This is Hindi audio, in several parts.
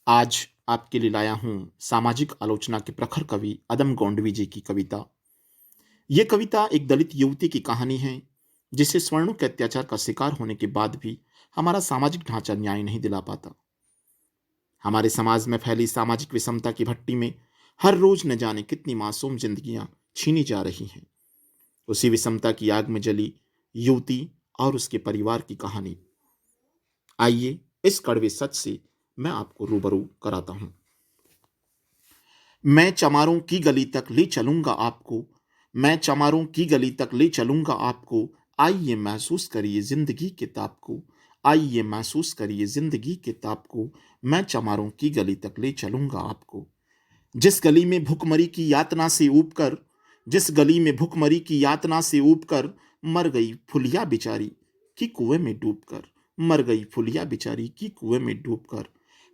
आज आपके लिए लाया हूँ सामाजिक आलोचना के प्रखर कवि अदम गोंडवी जी की कविता। ये कविता एक दलित युवती की कहानी है, जिसे सवर्णों के अत्याचार का शिकार होने के बाद भी हमारा सामाजिक ढांचा न्याय नहीं दिला पाता। हमारे समाज में फैली सामाजिक विषमता की भट्टी में हर रोज न जाने कितनी मासूम जिंदगियां छीनी जा रही हैं। उसी विषमता की आग में जली युवती और उसके परिवार की कहानी। आइए इस कड़वे सच से मैं आपको रूबरू कराता हूं। मैं चमारों की गली तक ले चलूंगा आपको, मैं चमारों की गली तक ले चलूंगा आपको। आइए महसूस करिए जिंदगी के ताप को, आइए महसूस करिए जिंदगी के ताप को। मैं चमारों की गली तक ले चलूंगा आपको। जिस गली में भुखमरी की यातना से ऊब कर, जिस गली में भुखमरी की यातना से ऊब कर मर गई फुलिया बिचारी की कुएं में डूब कर, मर गई फुलिया बिचारी की कुएं में डूब कर।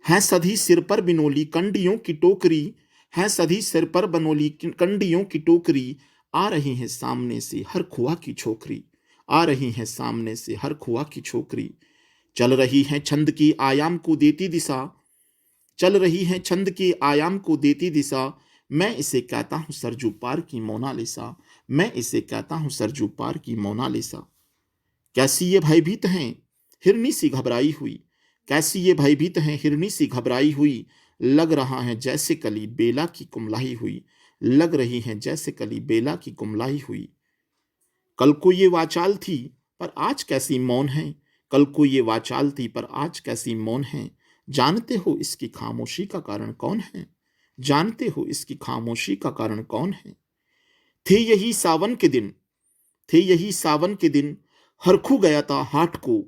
हैं सधी सिर पर बिनोली कंडियों की टोकरी, हैं सधी सिर पर बनोली कंडियों की टोकरी। आ रही है सामने से हर खुआ की छोकरी, आ रही है सामने से हर खुआ की छोकरी। चल रही है छंद की आयाम को देती दिशा, चल रही है छंद के आयाम को देती दिशा। मैं इसे कहता हूं सरजू पार की मोनालिसा, मैं इसे कहता हूं सरजू पार की मोनालिसा। कैसी ये भयभीत हैं हिरनी सी घबराई हुई, कैसी ये भयभीत हैं हिरनी सी घबराई हुई। लग रहा है जैसे कली बेला की कुमलाई हुई, लग रही है जैसे कली बेला की कुमलाई हुई। कल को ये वाचाल थी पर आज कैसी मौन है, कल को ये वाचाल थी पर आज कैसी मौन है। जानते हो इसकी खामोशी का कारण कौन है, जानते हो इसकी खामोशी का कारण कौन है। थे यही सावन के दिन, थे यही सावन के दिन हरखू गया था हाट को।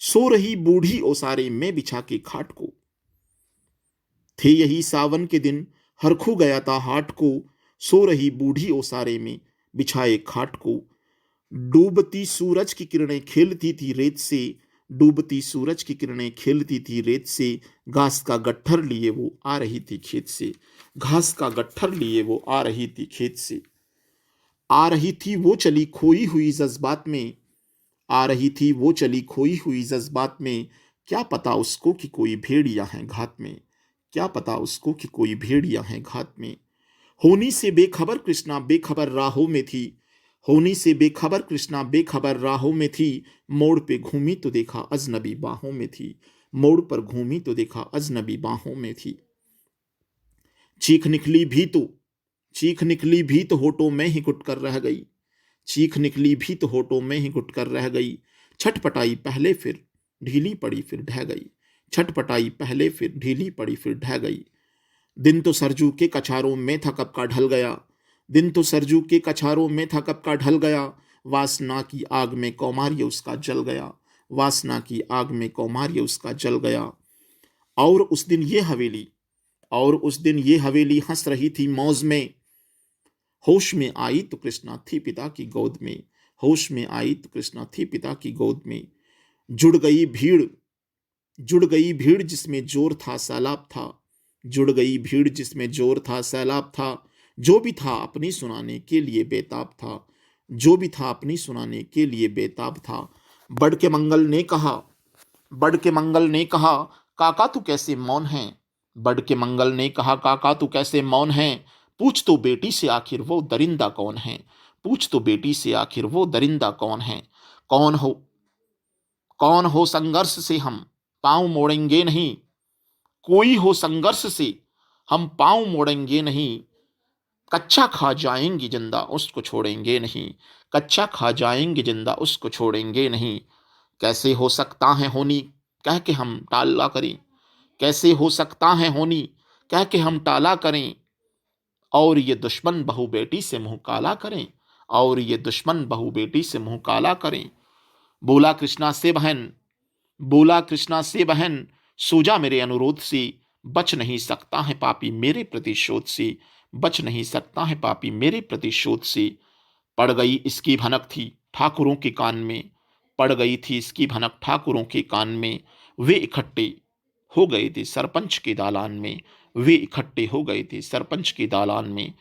सो रही बूढ़ी ओसारे में बिछा के खाट को। थे यही सावन के दिन हरखू गया था हाट को। सो रही बूढ़ी ओसारे में बिछाए खाट को। डूबती सूरज की किरणें खेलती थी रेत से, डूबती सूरज की किरणें खेलती थी रेत से। घास का गट्ठर लिए वो आ रही थी खेत से, घास का गट्ठर लिए वो आ रही थी खेत से। आ रही थी वो चली खोई हुई जज्बात में, आ रही थी वो चली खोई हुई जज्बात में। क्या पता उसको कि कोई भेड़िया है घात में, क्या पता उसको कि कोई भेड़िया है घात में। होनी से बेखबर कृष्णा बेखबर राहों में थी, होनी से बेखबर कृष्णा बेखबर राहों में थी। मोड़ पे घूमी तो देखा अजनबी बाहों में थी, मोड़ पर घूमी तो देखा अजनबी बाहों में थी। चीख निकली भी तो, चीख निकली भी तो होठों में ही घुट कर रह गई, चीख निकली भी तो होठों में ही घुट कर रह गई। छटपटाई पहले फिर ढीली पड़ी फिर ढह गई, छटपटाई पहले फिर ढीली पड़ी फिर ढह गई। दिन तो सरजू के कछारों में था कब का ढल गया, दिन तो सरजू के कछारों में था कब का ढल गया। वासना की आग में कौमार्य उसका जल गया, वासना की आग में कौमार्य उसका जल गया। और उस दिन ये हवेली, और उस दिन ये हवेली हंस रही थी मौज में। होश में आई तो कृष्णा थी पिता की गोद में, होश में आई तो कृष्णा थी पिता की गोद में। जुड़ गई भीड़, जुड़ गई भीड़ जिसमें जोर था सैलाब था, जुड़ गई भीड़ जिसमें जोर था सैलाब था। जो भी था अपनी सुनाने के लिए बेताब था, जो भी था अपनी सुनाने के लिए बेताब था। बड़ के मंगल ने कहा, बड़ के मंगल ने कहा काका तू कैसे मौन है, बड़ के मंगल ने कहा काका तू कैसे मौन है। पूछ तो बेटी से आखिर वो दरिंदा कौन है, पूछ तो बेटी से आखिर वो दरिंदा कौन है। कौन हो, कौन हो संघर्ष से हम पांव मोड़ेंगे नहीं, कोई हो संघर्ष से हम पांव मोड़ेंगे नहीं। कच्चा खा जाएंगे जिंदा उसको छोड़ेंगे नहीं, कच्चा खा जाएंगे जिंदा उसको छोड़ेंगे नहीं। कैसे हो सकता है होनी कह के हम टाला करें, कैसे हो सकता है होनी कह के हम टाला करें। और ये दुश्मन बहू बेटी से मुंह काला करें, और ये दुश्मन बहू बेटी से मुंह काला करें। बोला कृष्णा से बहन, बोला कृष्णा से बहन सूजा मेरे अनुरोध से। बच नहीं सकता है पापी मेरे प्रतिशोध से, बच नहीं सकता है पापी मेरे प्रतिशोध से। पड़ गई इसकी भनक थी ठाकुरों के कान में, पड़ गई थी इसकी भनक ठाकुरों के कान में। वे इकट्ठे हो गए थे सरपंच के दालान में, वे इकट्ठे हो गए थे सरपंच के दालान में।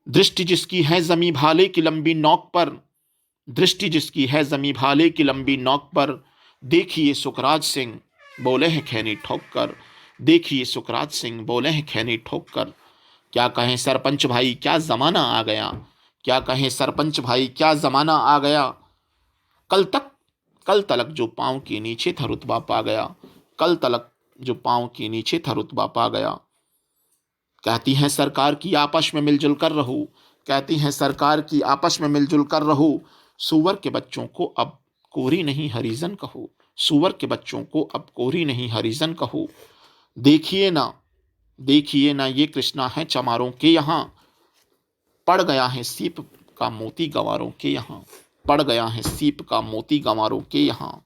दृष्टि जिसकी है जमी भाले की लंबी नोक पर, दृष्टि जिसकी है जमी भाले की लंबी नोक पर। देखिए सुखराज सिंह बोले हैं खैनी ठोक कर, देखिए सुकरात सिंह बोले हैं खैनी ठोक कर, क्या कहें सरपंच भाई क्या जमाना आ गया, क्या कहें सरपंच भाई क्या जमाना आ गया। कल तक कल तलक जो पाँव के नीचे था रुतबा पा गया, कल तलक जो पाँव के नीचे था रुतबा पा गया। कहती हैं सरकार की आपस में मिलजुल कर रहो, कहती हैं सरकार की आपस में मिलजुल कर रहो। सुअर के बच्चों को अब कोरी नहीं हरिजन कहो, सुअर के बच्चों को अब कोरी नहीं हरिजन कहो। देखिए ना, देखिए ना ये कृष्णा है चमारों के यहाँ, पड़ गया है सीप का मोती गंवारों के यहाँ, पड़ गया है सीप का मोती गंवारों के यहाँ।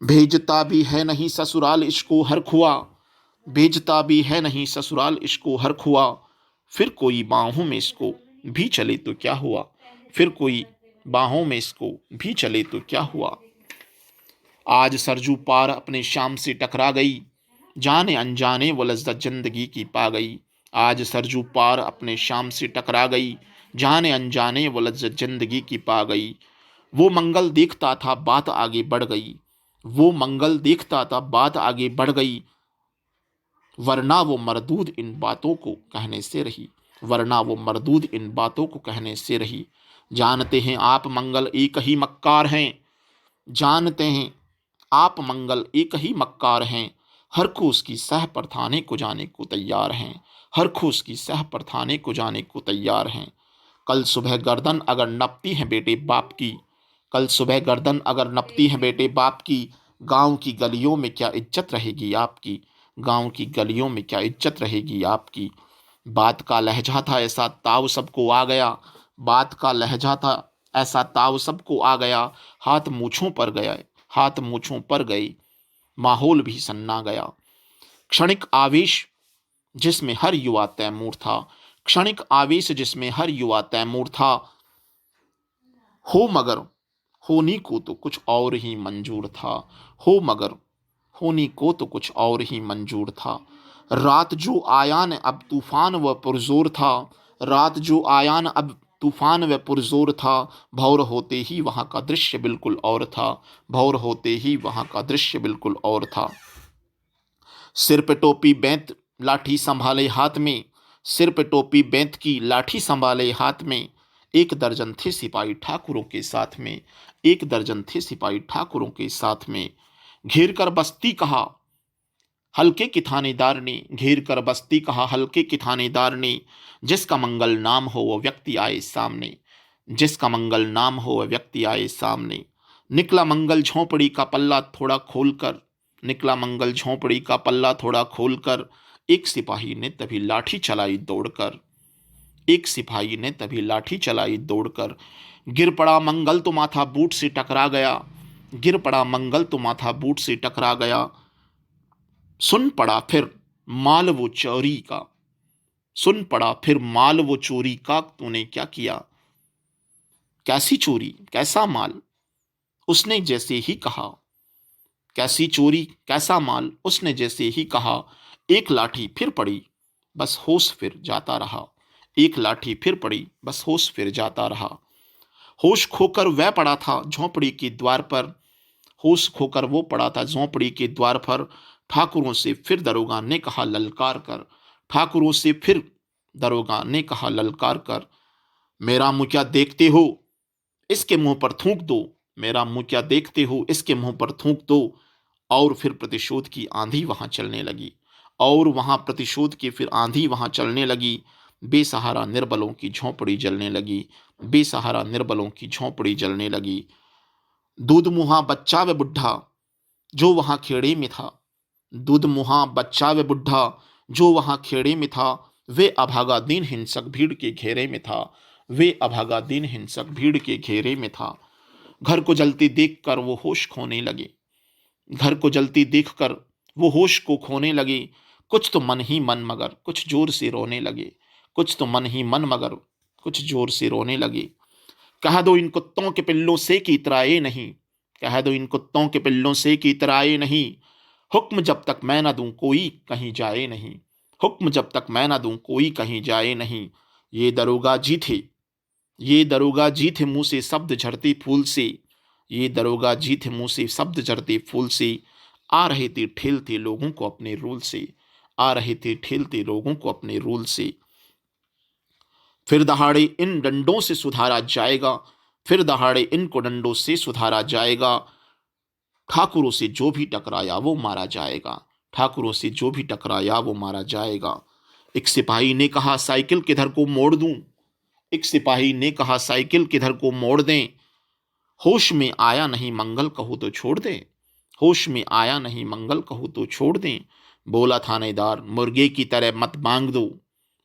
भेजता भी है नहीं ससुराल इसको हर खुआ, भेजता भी है नहीं ससुराल इसको हर खुआ। फिर कोई बाहों में इसको भी चले तो क्या हुआ, फिर कोई बाहों में इसको भी चले तो क्या हुआ। आज सरजू पार अपने शाम से टकरा गई, जाने अनजाने वो लज्जत जिंदगी की पा गई। आज सरजू पार अपने शाम से टकरा गई, जाने अनजाने वो लज्जत जिंदगी की पा गई। वो मंगल देखता था बात आगे बढ़ गई, वो मंगल देखता था बात आगे बढ़ गई। वरना वो मरदूद इन बातों को कहने से रही, वरना वो मरदूद इन बातों को कहने से रही। जानते हैं आप मंगल एक ही मक्कार हैं, जानते हैं आप मंगल एक ही मक्कार हैं। हर को उसकी सह पर थाने को जाने को तैयार हैं, हर को उसकी सह पर थाने को जाने को तैयार हैं। कल सुबह गर्दन अगर नपती है बेटे बाप की, कल सुबह गर्दन अगर नपती है बेटे बाप की, गांव की गलियों में क्या इज्जत रहेगी आपकी, गांव की गलियों में क्या इज्जत रहेगी आपकी। बात का लहजा था ऐसा ताव सबको आ गया, बात का लहजा था ऐसा ताव सबको आ गया। हाथ मूछों पर गया, हाथ मूछों पर गई, माहौल भी सन्ना गया। क्षणिक आवेश जिसमें हर युवा तैमूर था, क्षणिक आवेश जिसमें हर युवा तैमूर था। हो मगर होनी को तो कुछ और ही मंजूर था, हो मगर होनी को तो कुछ और ही मंजूर था। रात जो आयान अब तूफान व पुरजोर था, रात जो आयान अब तूफान व पुरजोर था। भौर होते ही वहाँ का दृश्य बिल्कुल और था, भौर होते ही वहाँ का दृश्य बिल्कुल और था। सिर पे टोपी बेंत लाठी संभाले हाथ में, सिर पे टोपी बेंत की लाठी संभाले हाथ में। एक दर्जन थे सिपाही ठाकुरों के साथ में, एक दर्जन थे सिपाही ठाकुरों के साथ में। घेर कर बस्ती कहा हल्के की थानेदार ने, घेर कर बस्ती कहा हल्के की थानेदार ने। जिसका मंगल नाम हो वह व्यक्ति आए सामने, जिसका मंगल नाम हो वह व्यक्ति आए सामने। निकला मंगल झोंपड़ी का पल्ला थोड़ा खोलकर, निकला मंगल झोंपड़ी का पल्ला थोड़ा खोलकर। एक सिपाही ने तभी लाठी चलाई दौड़कर, एक सिपाही ने तभी लाठी चलाई दौड़कर। गिर पड़ा मंगल तो माथा बूट से टकरा गया, गिर पड़ा मंगल तो माथा बूट से टकरा गया। सुन पड़ा फिर माल वो चोरी का, सुन पड़ा फिर माल वो चोरी का तूने क्या किया। कैसी चोरी कैसा माल, उसने जैसे ही कहा, कैसी चोरी कैसा माल, उसने जैसे ही कहा। एक लाठी फिर पड़ी बस होश फिर जाता रहा, एक लाठी फिर पड़ी बस होश फिर जाता रहा। होश खोकर वह पड़ा था झोंपड़ी के द्वार पर, होश खोकर वो पड़ा था झोंपड़ी के द्वार पर। ठाकुरों से फिर दरोगा ने कहा ललकार कर, ठाकुरों से फिर दरोगा ने कहा ललकार कर। मेरा मुंह क्या देखते हो, इसके मुंह पर थूक दो, मेरा मुंह क्या देखते हो, इसके मुंह पर थूक दो। और फिर प्रतिशोध की आंधी वहां चलने लगी, और वहां प्रतिशोध की फिर आंधी वहां चलने लगी। बेसहारा निर्बलों की झोंपड़ी जलने लगी, बेसहारा निर्बलों की झोंपड़ी जलने लगी। दूध मुहा बच्चा व बुढ़ा जो वहां खेड़े में था, दूध मुहा बच्चा व बुढ़ा जो वहां खेड़े में था। वे अभागा दीन हिंसक भीड़ के घेरे में था, वे अभागा दीन हिंसक भीड़ के घेरे में था। घर को जलती देखकर वो होश खोने लगे, घर को जलती देखकर वो होश को खोने लगे। कुछ तो मन ही मन मगर कुछ जोर से रोने लगे, कुछ तो मन ही मन मगर कुछ जोर से रोने लगे। कह दो इन कुत्तों के पिल्लों से कि इतराए नहीं, कह दो इन कुत्तों के पिल्लों से कि इतराए नहीं। हुक्म जब तक मैं ना दूं कोई कहीं जाए नहीं, हुक्म जब तक मैं ना दूं कोई कहीं जाए नहीं। ये दरोगा जी थे, ये दरोगा जी थे मुंह से शब्द झड़ते फूल से, ये दरोगा जी थे मुंह से शब्द झड़ते फूल से। आ रहे थे ठेलते लोगों को अपने रूल से, आ रहे थे ठेलते लोगों को अपने रूल से। फिर दहाड़े इन डंडों से सुधारा जाएगा, फिर दहाड़े इनको डंडों से सुधारा जाएगा। ठाकुरों से जो भी टकराया वो मारा जाएगा, ठाकुरों से जो भी टकराया वो मारा जाएगा। एक सिपाही ने कहा साइकिल किधर को मोड़ दूं, एक सिपाही ने कहा साइकिल किधर को मोड़ दें। होश में आया नहीं मंगल कहूं तो छोड़ दें, होश में आया नहीं मंगल कहूं तो छोड़ दें। बोला थानेदार मुर्गे की तरह मत मांग दो,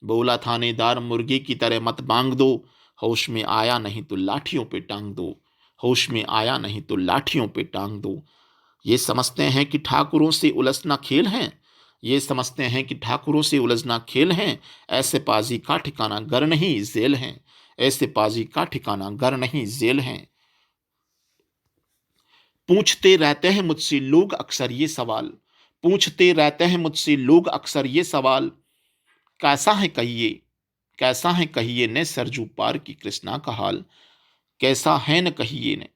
बोला थानेदार मुर्गे की तरह मत मांग दो। होश में आया नहीं तो लाठियों पे टांग दो, होश में आया नहीं तो लाठियों पे टांग दो। ये समझते हैं कि ठाकुरों से उलझना खेल है, ये समझते हैं कि ठाकुरों से उलझना खेल है। ऐसे पाजी का ठिकाना घर नहीं जेल है, ऐसे पाजी का ठिकाना घर नहीं जेल है। पूछते रहते हैं मुझसे लोग अक्सर ये सवाल, पूछते रहते हैं मुझसे लोग अक्सर ये सवाल। कैसा है कहिए, कैसा है कहिए ने सरजू पार की कृष्णा का हाल। कैसा है न कहिए ने,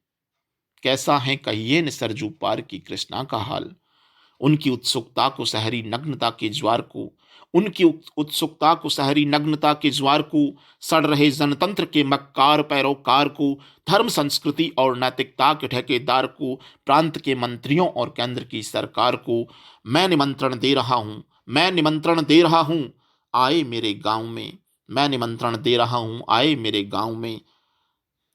कैसा है कहिए न सरजू पार की कृष्णा का हाल। उनकी उत्सुकता को सहरी नग्नता के ज्वार को, उनकी उत्सुकता को सहरी नग्नता के ज्वार को, सड़ रहे जनतंत्र के मक्कार पैरोकार को, धर्म संस्कृति और नैतिकता के ठेकेदार को, प्रांत के मंत्रियों और केंद्र की सरकार को मैं निमंत्रण दे रहा हूं, मैं निमंत्रण दे रहा हूं, आए मेरे गांव में, मैं निमंत्रण दे रहा हूं, आए मेरे गांव में।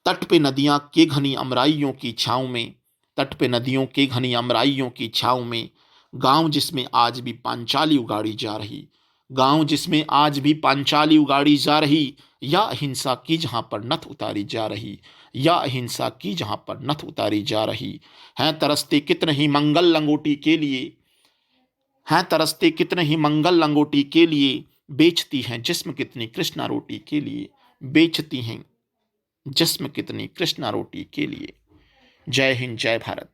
तट पे नदियां के घनी अमराइयों की छाँव में, तट पे नदियों के घनी अमराइयों की छाँव में। गांव जिसमें आज भी पांचाली उगाड़ी जा रही, गांव जिसमें आज भी पांचाली उगाड़ी जा रही। या अहिंसा की जहां पर नथ उतारी जा रही, या अहिंसा की जहां पर नथ उतारी जा रही। हैं तरसते कितने ही मंगल लंगोटी के लिए, हैं तरसते कितने ही मंगल लंगोटी के लिए। बेचती हैं जिस्म कितनी कृष्णा रोटी के लिए, बेचती हैं जिस्म कितनी कृष्णा रोटी के लिए। जय हिंद, जय भारत।